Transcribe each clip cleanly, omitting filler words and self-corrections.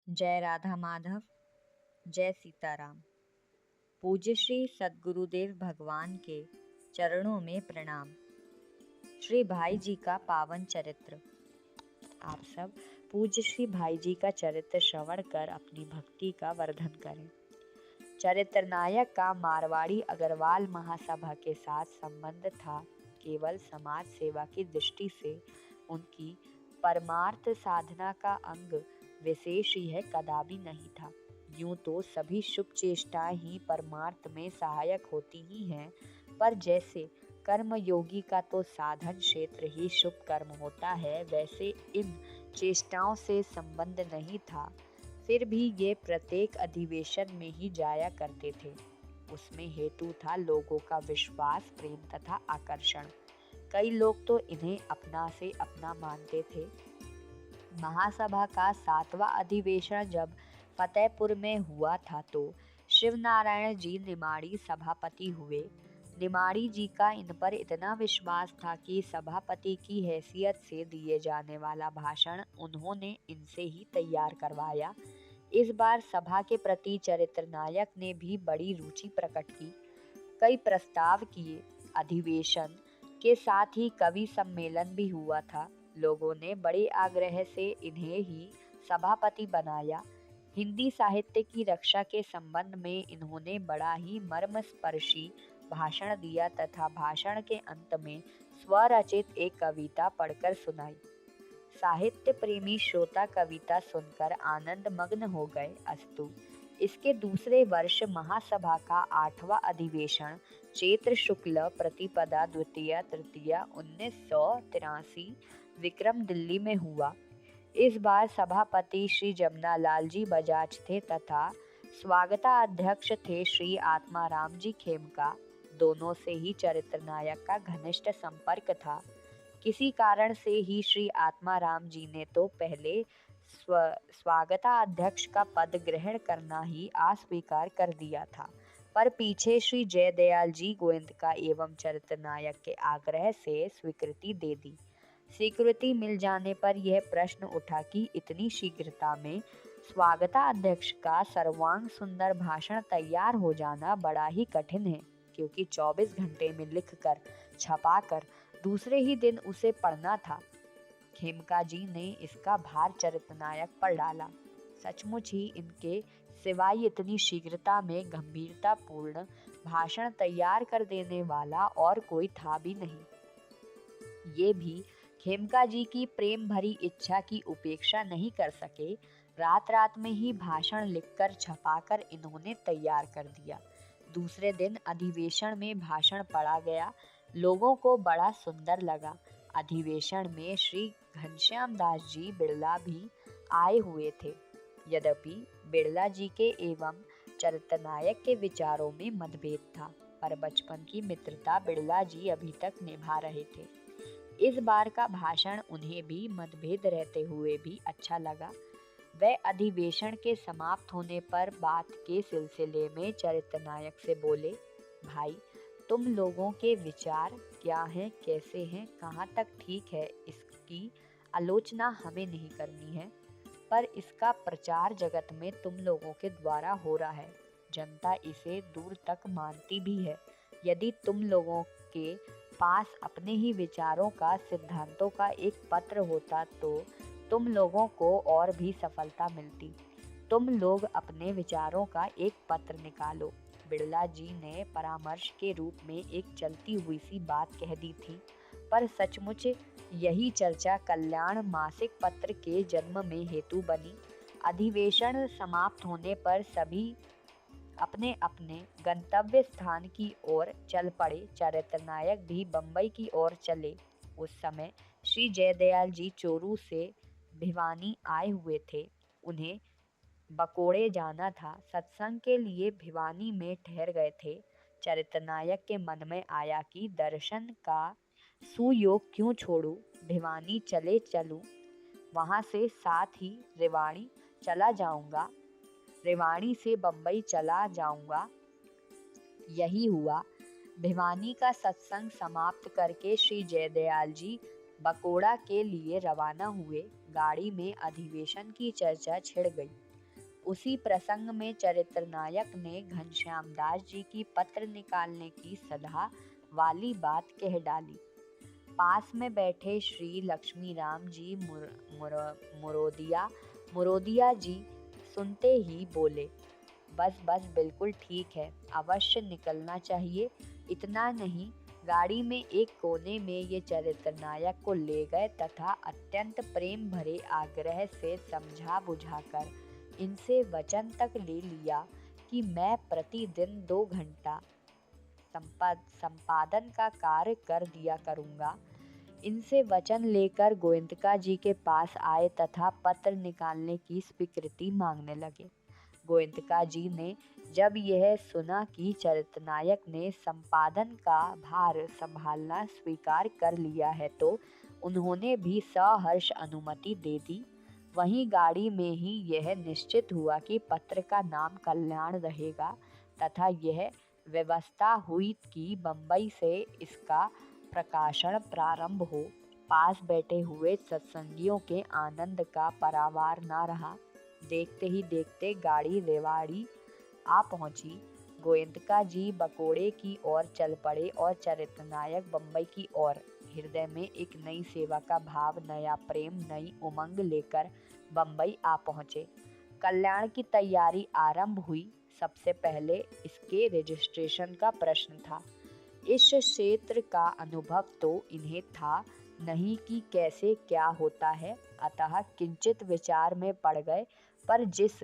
जय राधा माधव। जय सीताराम। पूज्य श्री सद्गुरुदेव भगवान के चरणों में प्रणाम। श्री भाई जी का पावन चरित्र। आप सब पूज्य श्री भाई जी का चरित्र श्रवण कर अपनी भक्ति का वर्धन करें। चरित्र नायक का मारवाड़ी अग्रवाल महासभा के साथ संबंध था केवल समाज सेवा की दृष्टि से उनकी परमार्थ साधना का अंग विशेष यह कदापि नहीं था। यूं तो सभी शुभ चेष्टाएं ही परमार्थ में सहायक होती ही हैं, पर जैसे कर्म योगी का तो साधन क्षेत्र ही शुभ कर्म होता है, वैसे इन चेष्टाओं से संबंध नहीं था। फिर भी ये प्रत्येक अधिवेशन में ही जाया करते थे। उसमें हेतु था लोगों का विश्वास, प्रेम तथा आकर्षण। कई लोग तो इन्हें अपना से अपना मानते थे। महासभा का 7वां अधिवेशन जब फतेहपुर में हुआ था तो शिवनारायण जी निमाड़ी सभापति हुए। निमाड़ी जी का इन पर इतना विश्वास था कि सभापति की हैसियत से दिए जाने वाला भाषण उन्होंने इनसे ही तैयार करवाया। इस बार सभा के प्रति चरित्र नायक ने भी बड़ी रुचि प्रकट की। कई प्रस्ताव किए। अधिवेशन के साथ ही कवि सम्मेलन भी हुआ था। लोगों ने बड़े आग्रह से इन्हें ही सभापति बनाया। हिंदी साहित्य की रक्षा के संबंध में इन्होंने बड़ा ही मर्मस्पर्शी भाषण दिया तथा भाषण के अंत में स्वरचित एक कविता पढ़कर सुनाई। साहित्य प्रेमी श्रोता कविता सुनकर आनंद मग्न हो गए। अस्तु, इसके दूसरे वर्ष महासभा का 8वां अधिवेशन चैत्र शुक्ल प्रतिपदा द्वितीया तृतीया 1983 विक्रम दिल्ली में हुआ। इस बार सभापति श्री जमनालाल जी बजाज थे तथा स्वागताध्यक्ष थे श्री आत्माराम जी खेमका। दोनों से ही चरित्र नायक का घनिष्ठ संपर्क था। किसी कारण से ही श्री आत्माराम जी ने तो पहले स्वागताध्यक्ष का पद ग्रहण करना ही अस्वीकार कर दिया था, पर पीछे श्री जयदयाल जी गोविंदका एवं चरित्र नायक के आग्रह से स्वीकृति दे दी। स्वीकृति मिल जाने पर यह प्रश्न उठा कि इतनी शीघ्रता में स्वागताध्यक्ष का सर्वांग सुंदर भाषण तैयार हो जाना बड़ा ही कठिन है, क्योंकि 24 घंटे में लिखकर छपाकर दूसरे ही दिन उसे पढ़ना था। खेमका जी ने इसका भार चरित्र नायक पर डाला। सचमुच ही इनके सिवाय इतनी शीघ्रता में गंभीरता पूर्ण भाषण तैयार कर देने वाला और कोई था भी नहीं। ये भी खेमका जी की प्रेम भरी इच्छा की उपेक्षा नहीं कर सके। रात रात में ही भाषण लिखकर छपाकर इन्होंने तैयार कर दिया। दूसरे दिन अधिवेशन में भाषण पढ़ा गया। लोगों को बड़ा सुंदर लगा। अधिवेशन में श्री घनश्याम दास जी बिड़ला भी आए हुए थे। यद्यपि बिड़ला जी के एवं चरित्र नायक के विचारों में मतभेद था, पर बचपन की मित्रता बिड़ला जी अभी तक निभा रहे थे। इस बार का भाषण उन्हें भी मतभेद रहते हुए भी अच्छा लगा। वह अधिवेशन के समाप्त होने पर बात के सिलसिले में चरित्र नायक से बोले, भाई, तुम लोगों के विचार क्या हैं, कैसे हैं, कहाँ तक ठीक है, इसकी आलोचना हमें नहीं करनी है, पर इसका प्रचार जगत में तुम लोगों के द्वारा हो रहा है। जनता इसे दूर तक मानती भी है। यदि तुम लोगों के पास अपने ही विचारों का, सिद्धांतों का एक पत्र होता तो तुम लोगों को और भी सफलता मिलती। तुम लोग अपने विचारों का एक पत्र निकालो। बिड़ला जी ने परामर्श के रूप में एक चलती हुई सी बात कह दी थी, पर सचमुच यही चर्चा कल्याण मासिक पत्र के जन्म में हेतु बनी। अधिवेशन समाप्त होने पर सभी अपने अपने गंतव्य स्थान की ओर चल पड़े। चरित्र नायक भी बम्बई की ओर चले। उस समय श्री जयदयाल जी चोरू से भिवानी आए हुए थे। उन्हें बकोड़े जाना था। सत्संग के लिए भिवानी में ठहर गए थे। चरित्र नायक के मन में आया कि दर्शन का सुयोग क्यों छोड़ूं, भिवानी चले चलूं, वहां से साथ ही रेवाड़ी चला जाऊंगा, रेवाड़ी से बम्बई चला जाऊंगा। यही हुआ। भिवानी का सत्संग समाप्त करके श्री जयदयाल जी बकोड़ा के लिए रवाना हुए। गाड़ी में अधिवेशन की चर्चा छिड़ गई। उसी प्रसंग में चरित्र नायक ने घनश्याम दास जी की पत्र निकालने की सलाह वाली बात कह डाली। पास में बैठे श्री लक्ष्मी राम जी मुरोदिया जी सुनते ही बोले, बस बस बिल्कुल ठीक है, अवश्य निकलना चाहिए। इतना नहीं, गाड़ी में एक कोने में ये चरित्र नायक को ले गए तथा अत्यंत प्रेम भरे आग्रह से समझा बुझाकर इनसे वचन तक ले लिया कि मैं प्रतिदिन 2 घंटा संपादन का कार्य कर दिया करूँगा। इनसे वचन लेकर गोयंतका जी के पास आए तथा पत्र निकालने की स्वीकृति मांगने लगे। गोयंतका जी ने जब यह सुना कि चरित्रनायक ने संपादन का भार संभालना स्वीकार कर लिया है तो उन्होंने भी सहर्ष अनुमति दे दी। वहीं गाड़ी में ही यह निश्चित हुआ कि पत्र का नाम कल्याण रहेगा तथा यह व्यवस्था हुई कि बम्बई से इसका प्रकाशन प्रारंभ हो। पास बैठे हुए सत्संगियों के आनंद का परावार न रहा। देखते ही देखते गाड़ी रेवाड़ी आ पहुंची। गोयंतका जी बकोड़े की ओर चल पड़े और चरित्रनायक बम्बई की ओर। हृदय में एक नई सेवा का भाव, नया प्रेम, नई उमंग लेकर बम्बई आ पहुंचे। कल्याण की तैयारी आरंभ हुई। सबसे पहले इसके रजिस्ट्रेशन का प्रश्न था। इस क्षेत्र का अनुभव तो इन्हें था नहीं कि कैसे क्या होता है, अतः किंचित विचार में पड़ गए। पर जिस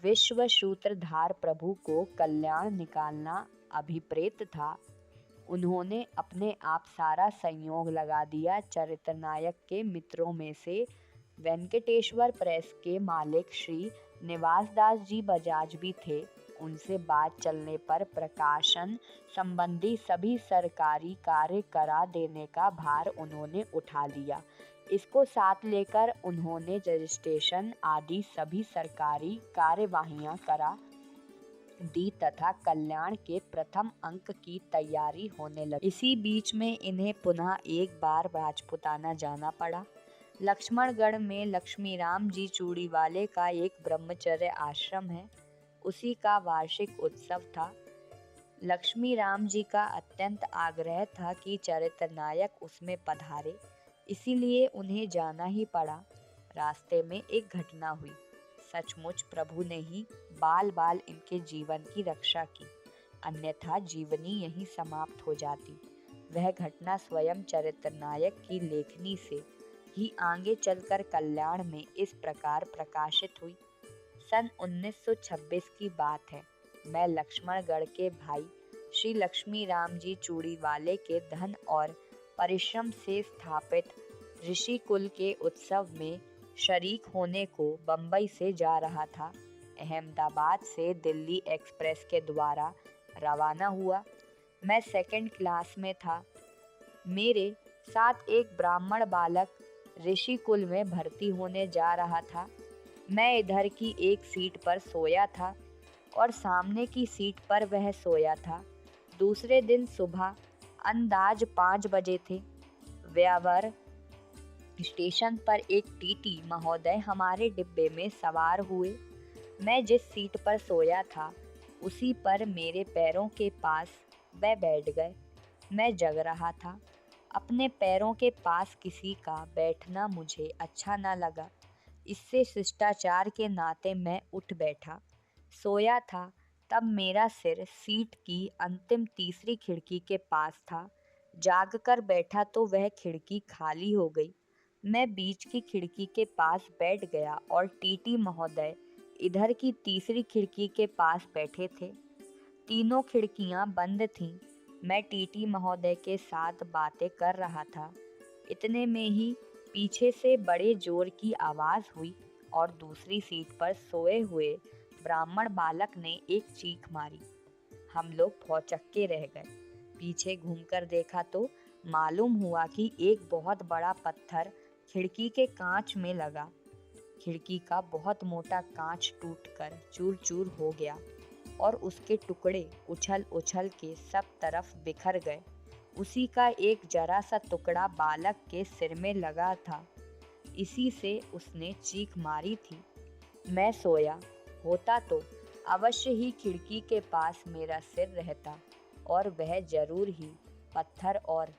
विश्व सूत्रधार प्रभु को कल्याण निकालना अभिप्रेत था, उन्होंने अपने आप सारा संयोग लगा दिया। चरित्रनायक के मित्रों में से वेंकटेश्वर प्रेस के मालिक श्री निवास दास जी बजाज भी थे। उनसे बात चलने पर प्रकाशन संबंधी सभी सरकारी कार्य करा देने का भार उन्होंने उठा लिया। इसको साथ लेकर उन्होंने रजिस्ट्रेशन आदि सभी सरकारी कार्यवाहियां करा दी तथा कल्याण के प्रथम अंक की तैयारी होने लगी। इसी बीच में इन्हें पुनः एक बार राजपुताना जाना पड़ा। लक्ष्मणगढ़ में लक्ष्मीराम जी चूड़ीवाले का एक ब्रह्मचर्य आश्रम है, उसी का वार्षिक उत्सव था। लक्ष्मी राम जी का अत्यंत आग्रह था कि चरित्र नायक उसमें पधारे, इसीलिए उन्हें जाना ही पड़ा। रास्ते में एक घटना हुई। सचमुच प्रभु ने ही बाल बाल इनके जीवन की रक्षा की, अन्यथा जीवनी यहीं समाप्त हो जाती। वह घटना स्वयं चरित्र नायक की लेखनी से ही आगे चलकर कल्याण में इस प्रकार प्रकाशित हुई। सन 1926 की बात है। मैं लक्ष्मणगढ़ के भाई श्री लक्ष्मी राम जी चूड़ीवाले के धन और परिश्रम से स्थापित ऋषि कुल के उत्सव में शरीक होने को बम्बई से जा रहा था। अहमदाबाद से दिल्ली एक्सप्रेस के द्वारा रवाना हुआ। मैं सेकंड क्लास में था। मेरे साथ एक ब्राह्मण बालक ऋषि कुल में भर्ती होने जा रहा था। मैं इधर की एक सीट पर सोया था और सामने की सीट पर वह सोया था। दूसरे दिन सुबह अंदाज 5 बजे थे। व्यावर स्टेशन पर एक टीटी महोदय हमारे डिब्बे में सवार हुए। मैं जिस सीट पर सोया था उसी पर मेरे पैरों के पास वह बैठ गए। मैं जग रहा था। अपने पैरों के पास किसी का बैठना मुझे अच्छा न लगा। इससे शिष्टाचार के नाते मैं उठ बैठा। सोया था तब मेरा सिर सीट की अंतिम तीसरी खिड़की के पास था। जाग कर बैठा तो वह खिड़की खाली हो गई। मैं बीच की खिड़की के पास बैठ गया और टीटी महोदय इधर की तीसरी खिड़की के पास बैठे थे। तीनों खिड़कियां बंद थीं। मैं टीटी महोदय के साथ बातें कर रहा था। इतने में ही पीछे से बड़े जोर की आवाज़ हुई और दूसरी सीट पर सोए हुए ब्राह्मण बालक ने एक चीख मारी। हम लोग भौचक्के रह गए। पीछे घूमकर देखा तो मालूम हुआ कि एक बहुत बड़ा पत्थर खिड़की के कांच में लगा। खिड़की का बहुत मोटा कांच टूटकर चूर चूर हो गया और उसके टुकड़े उछल उछल के सब तरफ बिखर गए। उसी का एक जरा सा टुकड़ा बालक के सिर में लगा था। इसी से उसने चीख मारी थी। मैं सोया। होता तो अवश्य ही खिड़की के पास मेरा सिर रहता और वह जरूर ही पत्थर और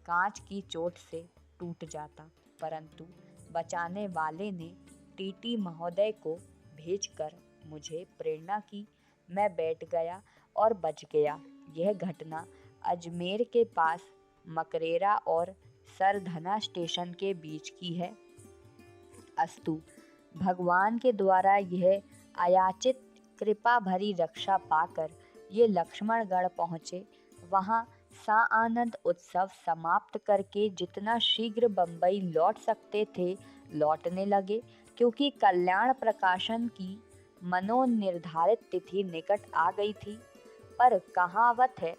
कांच की चोट से टूट जाता, परंतु बचाने वाले ने टीटी महोदय को भेजकर मुझे प्रेरणा की। मैं बैठ गया और बच गया। यह घटना अजमेर के पास मकरेरा और सरधना स्टेशन के बीच की है। अस्तु, भगवान के द्वारा यह अयाचित कृपा भरी रक्षा पाकर ये लक्ष्मणगढ़ पहुँचे। वहाँ साआनंद उत्सव समाप्त करके जितना शीघ्र बम्बई लौट सकते थे लौटने लगे, क्योंकि कल्याण प्रकाशन की मनोनिर्धारित तिथि निकट आ गई थी। पर कहावत है,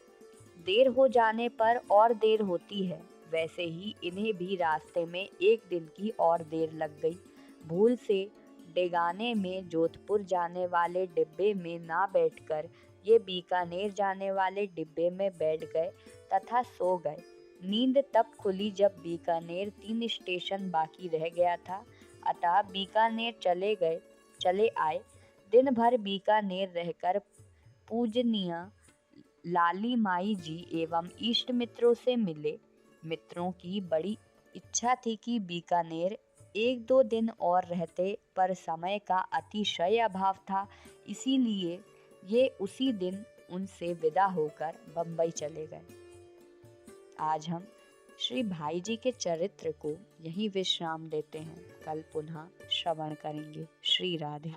देर हो जाने पर और देर होती है। वैसे ही इन्हें भी रास्ते में एक दिन की और देर लग गई। भूल से डेगाने में जोधपुर जाने वाले डिब्बे में ना बैठकर ये बीकानेर जाने वाले डिब्बे में बैठ गए तथा सो गए। नींद तब खुली जब बीकानेर 3 स्टेशन बाकी रह गया था, अतः बीकानेर चले आए। दिन भर बीकानेर रहकर पूजनीय लाली माई जी एवं इष्ट मित्रों से मिले। मित्रों की बड़ी इच्छा थी कि बीकानेर 1-2 दिन और रहते, पर समय का अतिशय अभाव था, इसीलिए ये उसी दिन उनसे विदा होकर बम्बई चले गए। आज हम श्री भाई जी के चरित्र को यहीं विश्राम देते हैं। कल पुनः श्रवण करेंगे। श्री राधे।